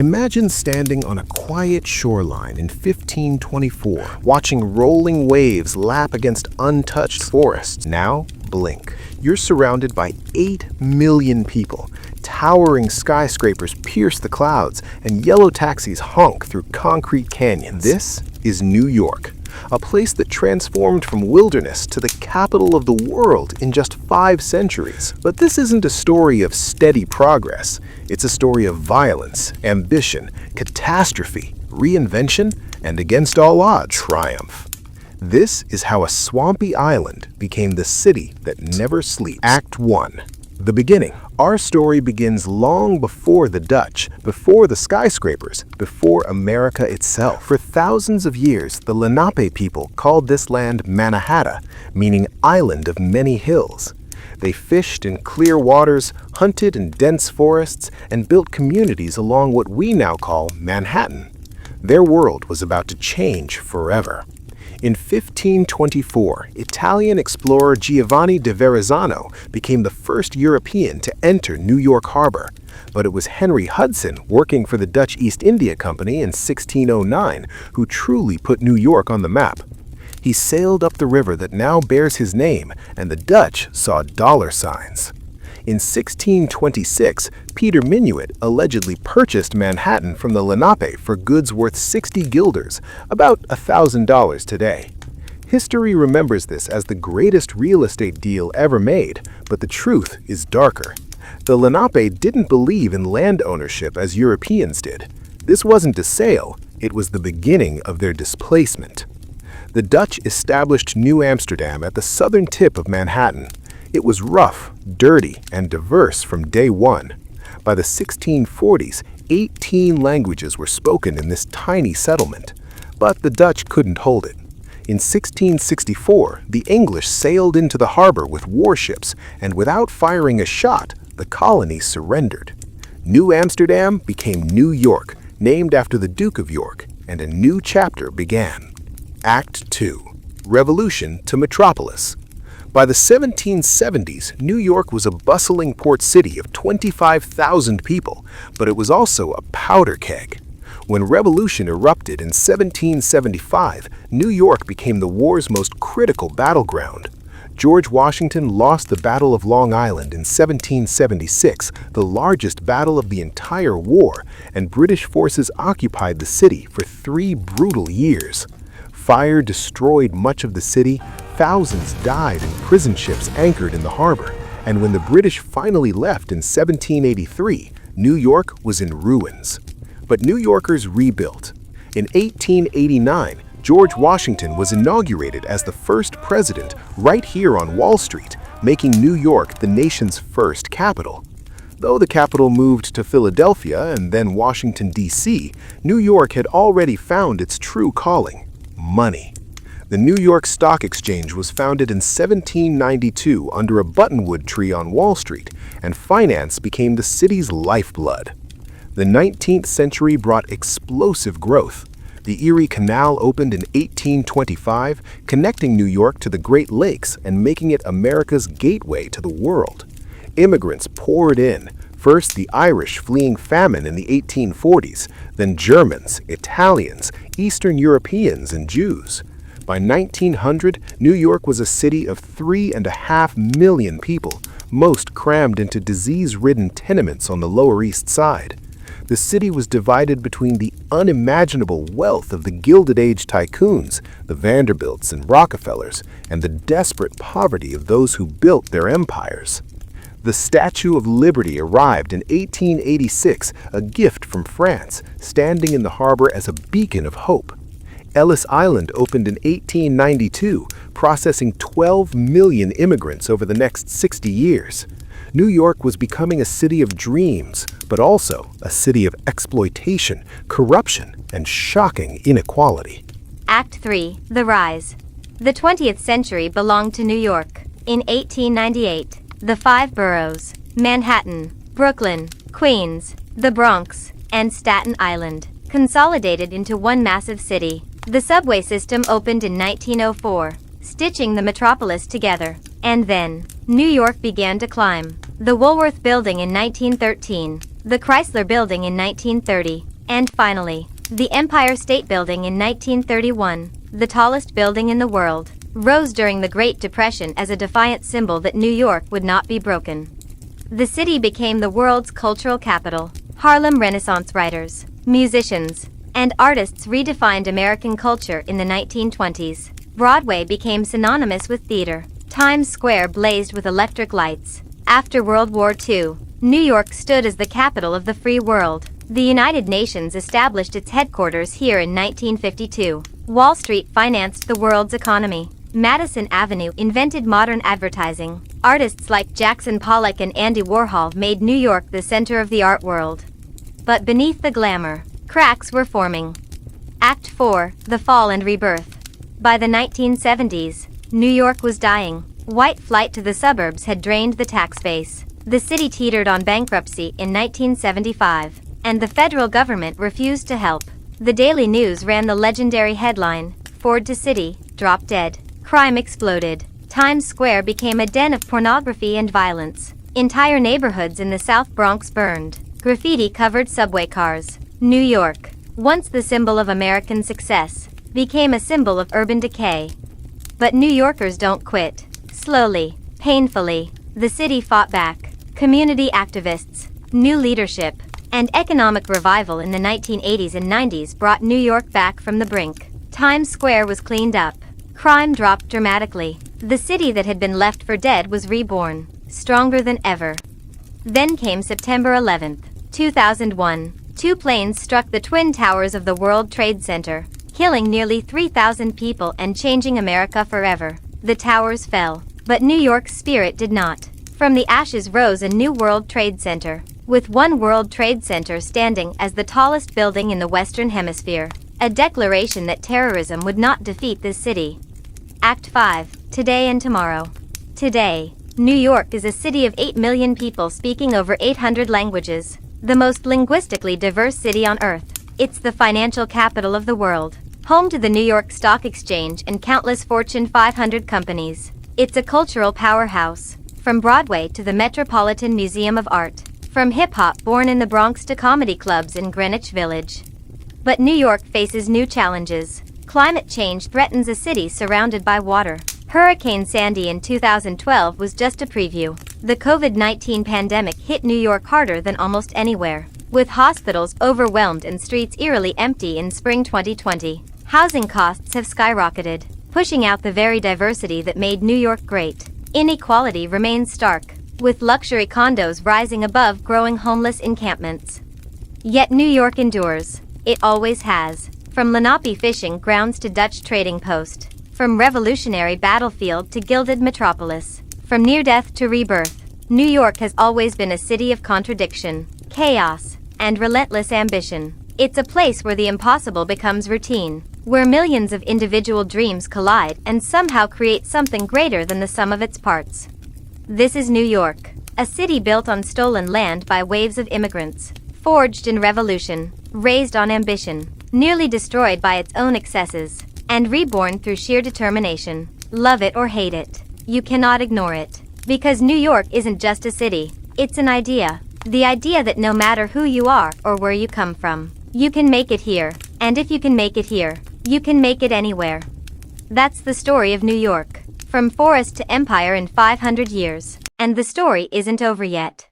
Imagine standing on a quiet shoreline in 1524, watching rolling waves lap against untouched forests. Now, blink. You're surrounded by 8 million people. Towering skyscrapers pierce the clouds, and yellow taxis honk through concrete canyons. This is New York, a place that transformed from wilderness to the capital of the world in just 5 centuries. But this isn't a story of steady progress. It's a story of violence, ambition, catastrophe, reinvention, and against all odds, triumph. This is how a swampy island became the city that never sleeps. Act 1. The beginning. Our story begins long before the Dutch, before the skyscrapers, before America itself. For thousands of years, the Lenape people called this land Mannahatta, meaning island of many hills. They fished in clear waters, hunted in dense forests, and built communities along what we now call Manhattan. Their world was about to change forever. In 1524, Italian explorer Giovanni da Verrazzano became the first European to enter New York Harbor. But it was Henry Hudson, working for the Dutch East India Company in 1609, who truly put New York on the map. He sailed up the river that now bears his name, and the Dutch saw dollar signs. In 1626, Peter Minuit allegedly purchased Manhattan from the Lenape for goods worth 60 guilders, about $1,000 today. History remembers this as the greatest real estate deal ever made, but the truth is darker. The Lenape didn't believe in land ownership as Europeans did. This wasn't a sale, it was the beginning of their displacement. The Dutch established New Amsterdam at the southern tip of Manhattan. It was rough, dirty, and diverse from day one. By the 1640s, 18 languages were spoken in this tiny settlement, but the Dutch couldn't hold it. In 1664, the English sailed into the harbor with warships, and without firing a shot, the colony surrendered. New Amsterdam became New York, named after the Duke of York, and a new chapter began. Act 2. Revolution to Metropolis. By the 1770s, New York was a bustling port city of 25,000 people, but it was also a powder keg. When revolution erupted in 1775, New York became the war's most critical battleground. George Washington lost the Battle of Long Island in 1776, the largest battle of the entire war, and British forces occupied the city for 3 brutal years. Fire destroyed much of the city, thousands died in prison ships anchored in the harbor, and when the British finally left in 1783, New York was in ruins. But New Yorkers rebuilt. In 1889, George Washington was inaugurated as the first president right here on Wall Street, making New York the nation's first capital. Though the capital moved to Philadelphia and then Washington, D.C., New York had already found its true calling: money. The New York Stock Exchange was founded in 1792 under a buttonwood tree on Wall Street, and finance became the city's lifeblood. The 19th century brought explosive growth. The Erie Canal opened in 1825, connecting New York to the Great Lakes and making it America's gateway to the world. Immigrants poured in, first the Irish fleeing famine in the 1840s, then Germans, Italians, Eastern Europeans, and Jews. By 1900, New York was a city of 3.5 million people, most crammed into disease-ridden tenements on the Lower East Side. The city was divided between the unimaginable wealth of the Gilded Age tycoons, the Vanderbilts and Rockefellers, and the desperate poverty of those who built their empires. The Statue of Liberty arrived in 1886, a gift from France, standing in the harbor as a beacon of hope. Ellis Island opened in 1892, processing 12 million immigrants over the next 60 years. New York was becoming a city of dreams, but also a city of exploitation, corruption, and shocking inequality. Act 3. The Rise. The 20th century belonged to New York. In 1898, the 5 boroughs, Manhattan, Brooklyn, Queens, the Bronx, and Staten Island, consolidated into one massive city. The subway system opened in 1904, stitching the metropolis together. And then, New York began to climb. The Woolworth Building in 1913, the Chrysler Building in 1930, And finally, the Empire State Building in 1931, the tallest building in the world, rose during the Great Depression as a defiant symbol that New York would not be broken. The city became the world's cultural capital. Harlem Renaissance writers, musicians, and artists redefined American culture in the 1920s. Broadway became synonymous with theater. Times Square blazed with electric lights. After World War II, New York stood as the capital of the free world. The United Nations established its headquarters here in 1952. Wall Street financed the world's economy. Madison Avenue invented modern advertising. Artists like Jackson Pollock and Andy Warhol made New York the center of the art world. But beneath the glamour, cracks were forming. Act 4, The Fall and Rebirth. By the 1970s, New York was dying. White flight to the suburbs had drained the tax base. The city teetered on bankruptcy in 1975, and the federal government refused to help. The Daily News ran the legendary headline, "Ford to City, Drop Dead." Crime exploded. Times Square became a den of pornography and violence. Entire neighborhoods in the South Bronx burned. Graffiti covered subway cars. New York, once the symbol of American success, became a symbol of urban decay. But New Yorkers don't quit. Slowly, painfully, the city fought back. Community activists, new leadership, and economic revival in the 1980s and 90s brought New York back from the brink. Times Square was cleaned up. Crime dropped dramatically. The city that had been left for dead was reborn, stronger than ever. Then came September 11th, 2001. Two planes struck the Twin Towers of the World Trade Center, killing nearly 3,000 people and changing America forever. The towers fell, but New York's spirit did not. From the ashes rose a new World Trade Center, with One World Trade Center standing as the tallest building in the Western Hemisphere, a declaration that terrorism would not defeat this city. Act 5, Today and Tomorrow. Today, New York is a city of 8 million people speaking over 800 languages, the most linguistically diverse city on Earth. It's the financial capital of the world, home to the New York Stock Exchange and countless Fortune 500 companies. It's a cultural powerhouse, from Broadway to the Metropolitan Museum of Art, from hip-hop born in the Bronx to comedy clubs in Greenwich Village. But New York faces new challenges. Climate change threatens a city surrounded by water. Hurricane Sandy in 2012 was just a preview. The COVID-19 pandemic hit New York harder than almost anywhere, with hospitals overwhelmed and streets eerily empty in spring 2020. Housing costs have skyrocketed, pushing out the very diversity that made New York great. Inequality remains stark, with luxury condos rising above growing homeless encampments. Yet New York endures. It always has. From Lenape fishing grounds to Dutch trading post. From revolutionary battlefield to gilded metropolis. From near death to rebirth. New York has always been a city of contradiction, chaos, and relentless ambition. It's a place where the impossible becomes routine, where millions of individual dreams collide and somehow create something greater than the sum of its parts. This is New York, a city built on stolen land by waves of immigrants, forged in revolution, raised on ambition, nearly destroyed by its own excesses, and reborn through sheer determination. Love it or hate it, you cannot ignore it. Because New York isn't just a city, it's an idea. The idea that no matter who you are or where you come from, you can make it here, and if you can make it here, you can make it anywhere. That's the story of New York, from forest to empire in 500 years. And the story isn't over yet.